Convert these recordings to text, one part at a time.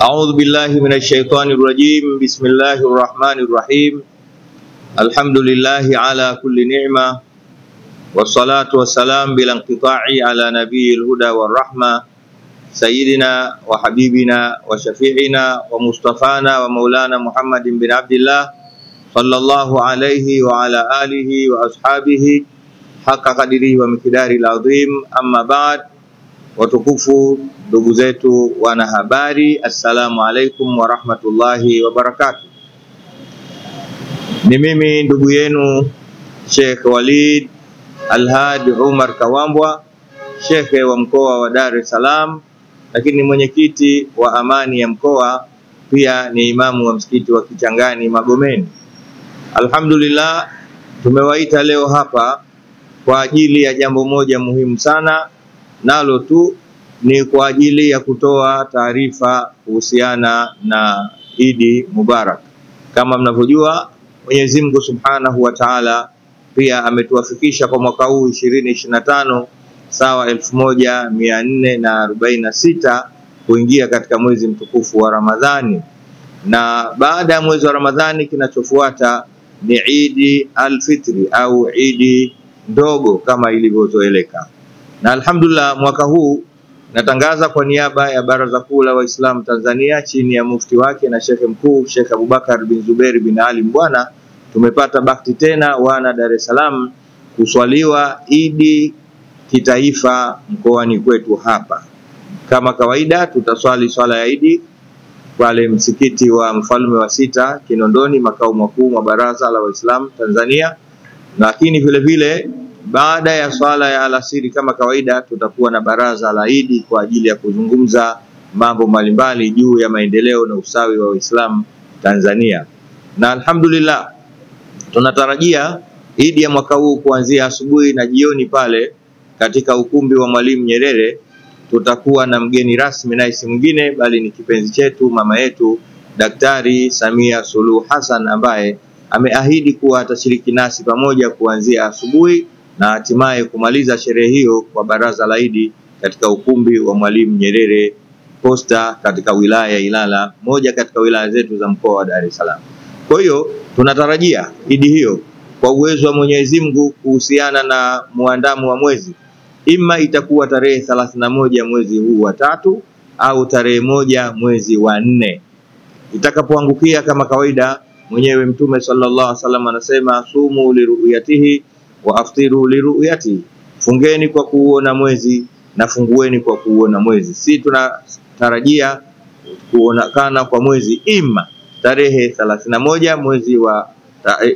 أعوذ بالله من الشيطان الرجيم. بسم الله الرحمن الرحيم. الحمد لله على كل نعمة، والصلاة والسلام بلا انقطاع على نبي الهدى والرحمة سيدنا وحبيبنا وشفيعنا ومصطفانا ومولانا محمد بن عبد الله صلى الله عليه وعلى آله وأصحابه حق قدره ومقداره العظيم. أما بعد. Watukufu ndugu zetu wanahabari, assalamu alaikum warahmatullahi wabarakatuh. Ni mimi ndugu yenu Sheikh Walid Alhadi Umar Kawambwa, Sheikh wa mkoa wa Dar es Salaam, lakini mwenyekiti wa amani ya mkoa, pia ni imamu wa msikiti wa Kichangani Magomeni. Alhamdulillah, tumewaita leo hapa kwa ajili ya jambo moja muhimu sana, nalo tu ni kwa ajili ya kutoa taarifa kuhusiana na Idi Mubarak. Kama mnavyojua, Mwenyezi Mungu Subhanahu wa Ta'ala pia ametuwafikisha kwa mwaka huu 2025 sawa 1446 kuingia katika mwezi mtukufu wa Ramadhani, na baada ya mwezi wa Ramadhani kinachofuata ni Idi al-Fitri au Idi ndogo kama ilivyozoeleka. Na alhamdulillah, mwaka huu natangaza kwa niaba ya Baraza Kuu la Waislamu Tanzania chini ya mufti wake na Sheikh Mkuu Sheikh Abubakar bin Zuberi bin Ali Mbwana, tumepata bahati tena wana Dar es Salaam kuswaliwa Idi kitaifa mkoani kwetu hapa. Kama kawaida tutaswali swala ya Idi pale msikiti wa Mfalme wa Sita Kinondoni, makao makuu mwa Baraza la Waislamu Tanzania, lakini vile vile baada ya swala ya alasiri kama kawaida tutakuwa na baraza la Idi kwa ajili ya kuzungumza mambo mbalimbali juu ya maendeleo na usawi wa Uislamu Tanzania. Na alhamdulillah, tunatarajia Idi ya mwaka huu kuanzia asubuhi na jioni pale katika ukumbi wa Mwalimu Nyerere tutakuwa na mgeni rasmi, na si mwingine bali ni kipenzi chetu, mama yetu Daktari Samia Suluhu Hassan, ambaye ameahidi kuwa atashiriki nasi pamoja kuanzia asubuhi na hatimaye kumaliza sherehe hiyo kwa baraza la Idi katika ukumbi wa Mwalimu Nyerere Posta katika wilaya ya Ilala, moja katika wilaya zetu za mkoa wa Dar es Salaam. Kwa hiyo tunatarajia Idi hiyo kwa uwezo wa Mwenyezi Mungu kuhusiana na muandamo wa mwezi, ima itakuwa tarehe 31 mwezi huu wa 3 au tarehe 1 mwezi wa 4. Itakapoangukia kama kawaida, mwenyewe Mtume sallallahu alaihi wasallam anasema sumu liruyatihi wa aftiru liruyati, fungeni kwa kuona mwezi na fungueni kwa kuona mwezi. Si tunatarajia kuonekana kwa mwezi ima tarehe 31 mwezi wa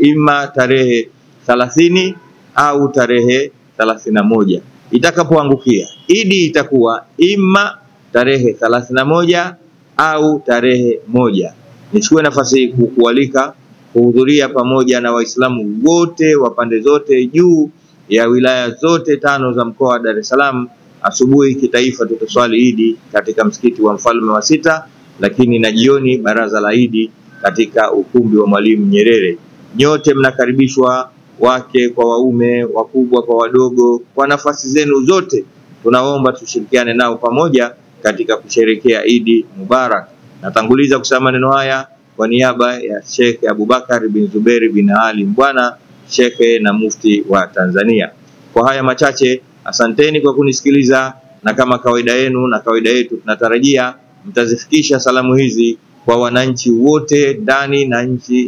ima tarehe 30 au tarehe 31. Itakapoangukia Idi itakuwa ima tarehe 31 au tarehe 1. Nichukue nafasi hii kukualika kuhudhuria pamoja na Waislamu wote wa pande zote juu ya wilaya zote 5 za mkoa wa Dar es Salaam. Asubuhi kitaifa tutaswali Idi katika msikiti wa Mfalme wa Sita, lakini na jioni baraza la Idi katika ukumbi wa Mwalimu Nyerere. Nyote mnakaribishwa, wake kwa waume, wakubwa kwa wadogo, kwa nafasi zenu zote. Tunaomba tushirikiane nao pamoja katika kusherehekea Idi Mubarak. Natanguliza kusema maneno haya kwa niaba ya Sheikh Abubakar bin Zuberi bin Ali Mbwana, Sheikh na mufti wa Tanzania. Kwa haya machache, asanteni kwa kunisikiliza, na kama kawaida yenu na kawaida yetu tunatarajia mtazifikisha salamu hizi kwa wananchi wote ndani na nje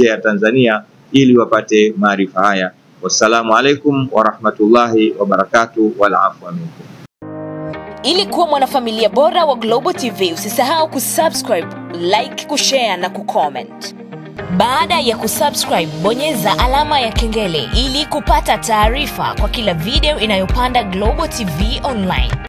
ya Tanzania ili wapate maarifa haya. Wassalamu alaikum warahmatullahi wabarakatuh, wal afwa minkum. Ili kuwa mwanafamilia bora wa Global TV, usisahau kusubscribe, like, kushare na kucomment. Baada ya kusubscribe, bonyeza alama ya kengele ili kupata taarifa kwa kila video inayopanda Global TV Online.